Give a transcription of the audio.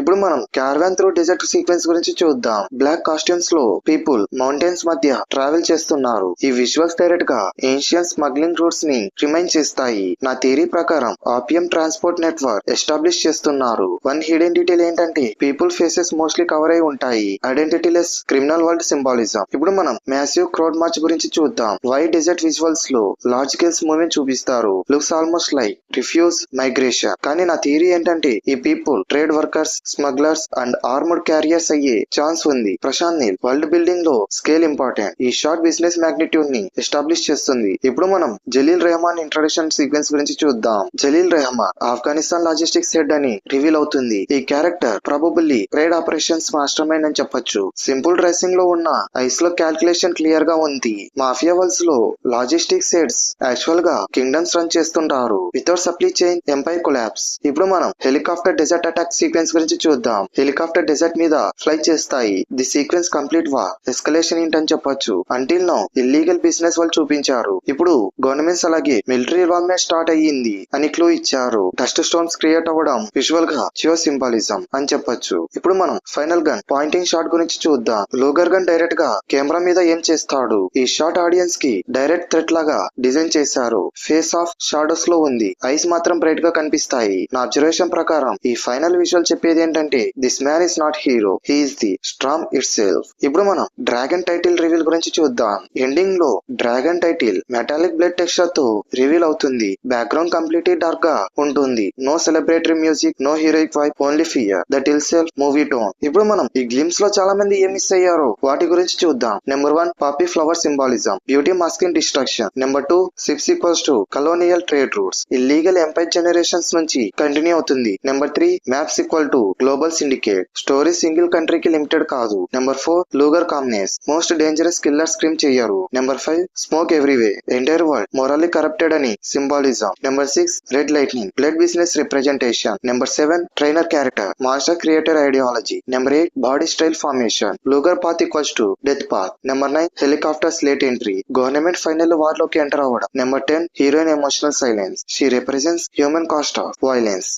ఇప్పుడు మనం caravan through dessert sequence గురించి చూద్దాం. బ్లాక్ కాస్ట్యూమ్స్ లో పీపుల్ మౌంటైన్స్ మధ్య ట్రావెల్ చేస్తున్నారు. ఈ విజువల్స్ డైరెక్ట్ గా ఏన్షియన్ స్మగ్లింగ్ రూట్స్ ని రిమైండ్ చేస్తాయి. నా థియరీ ప్రకారం ఆపియం ట్రాన్స్పోర్ట్ నెట్వర్క్ ఎస్టాబ్లిష్ చేస్తున్నారు. వన్ హిడెన్ డీటెయిల్ ఏంటంటే పీపుల్ ఫేసెస్ మోస్ట్లీ కవర్ అయి ఉంటాయి. Identity less criminal world symbolism. ఇప్పుడు మనం మ్యాసివ్ క్రౌడ్ మార్చ్ గురించి చూద్దాం. వైట్ డెజర్ట్ విజువల్స్ లో లార్జ్ స్కేల్స్ మూవ్మెంట్ చూపిస్తారు. Looks almost like refuse migration. కానీ నా థియరీ ఏంటంటే ఈ people trade workers, smugglers and armoured carriers అయ్యే ఛాన్స్ ఉంది. ప్రశాంత్ నీల్ వరల్డ్ బిల్డింగ్ లో స్కేల్ ఇంపార్టెంట్. ఈ షార్ట్ బిజినెస్ మ్యాగ్నిట్యూడ్ ని ఎస్టాబ్లిష్ చేస్తుంది. ఇప్పుడు మనం జలీల్ రెహమాన్ ఇంట్రడక్షన్ సీక్వెన్స్ గురించి చూద్దాం. జలీల్ రెహమాన్ ఆఫ్ఘనిస్తాన్ లాజిస్టిక్స్ హెడ్ అని రివీల్ అవుతుంది. ఈ character probably trade operations master mind అని చెప్పొచ్చు. సింపుల్ డ్రెస్సింగ్ లో ఉన్న ఐస్ లో క్యాల్కులేషన్ క్లియర్ గా ఉంది. మాఫియా వల్స్ లో లాజిస్టిక్స్ హెడ్స్ యాక్చువల్ గా కింగ్డమ్స్ రన్ చేస్తుంటారు. Without supply chain empire collapse. ఇప్పుడు మనం హెలికాప్టర్ డెజర్ట్ అటాక్ సీక్వెన్స్ గురించి చూద్దాం. హెలికాప్టర్ డెజర్ట్ మీద ఫ్లై చేస్తాయి. The sequence complete war escalation ఏంటని చెప్పొచ్చు. అంటిల్ నౌ ఇల్లీగల్ బిజినెస్ వాళ్ళు చూపించారు. ఇప్పుడు గవర్నమెంట్స్ అలాగే మిలిటరీ ఇన్వాల్వ్మెంట్ స్టార్ట్ అయ్యింది అని క్లూ ఇచ్చారు. డస్ట్ స్టోన్స్ క్రియేట్ అవ్వడం విజువల్ గా జియో సింబాలిజం అని చెప్పొచ్చు. ఇప్పుడు మనం ఫైనల్ గన్ పాయింటింగ్ షాట్ గురించి చూద్దాం. లోగర్ గన్ డైరెక్ట్ గా కెమెరా మీద ఏం చేస్తాడు. ఈ షాట్ ఆడియన్స్ కి డైరెక్ట్ థ్రెట్ లాగా డిజైన్ చేశారు. ఫేస్ ఆఫ్ షాడోస్ లో ఉంది. ఐస్ మాత్రం బ్రైట్ గా కనిపిస్తాయి. నా అబ్జర్వేషన్ ప్రకారం ఈ ఫైనల్ విజువల్ చెప్పేది ఏంటంటే this man is not hero, he is the storm itself. ఇప్పుడు మనం డ్రాగన్ టైటిల్ రివీల్ గురించి చూద్దాం. ఎండింగ్ లో dragon title metallic blood texture తో రివీల్ అవుతుంది. బ్యాక్గ్రౌండ్ కంప్లీట్లీ డార్క్ గా ఉంటుంది. No celebratory music, no heroic vibe, only fear that itself movie tone. ఇప్పుడు మనం ఈ గ్లిమ్స్ లో చాలా మంది ఏం మిస్ అయ్యారో వాటి గురించి చూద్దాం. Number 1 poppy flower symbolism, beauty masking destruction. Number 2 ships equals to colonial trade routes, illegal empire generations నుంచి కంటిన్యూ అవుతుంది. Number 3 maps equal to global syndicate, story single కంట్రీకి లిమిటెడ్ కాదు. Number 4 Luger calmness, most dangerous killer scream చెయ్యరు. Number 5 smoke every way, entire world morally corrupted అని symbolism. Number 6 red lightning, blood business representation. Number 7 trainer character, master creator ideology. Number 8 body style formation, Luger path equals to death path. Number 9 helicopters late entry, government final war లోకి enter అవ్వడం. Number 10 heroine emotional silence, she represents human cost of violence.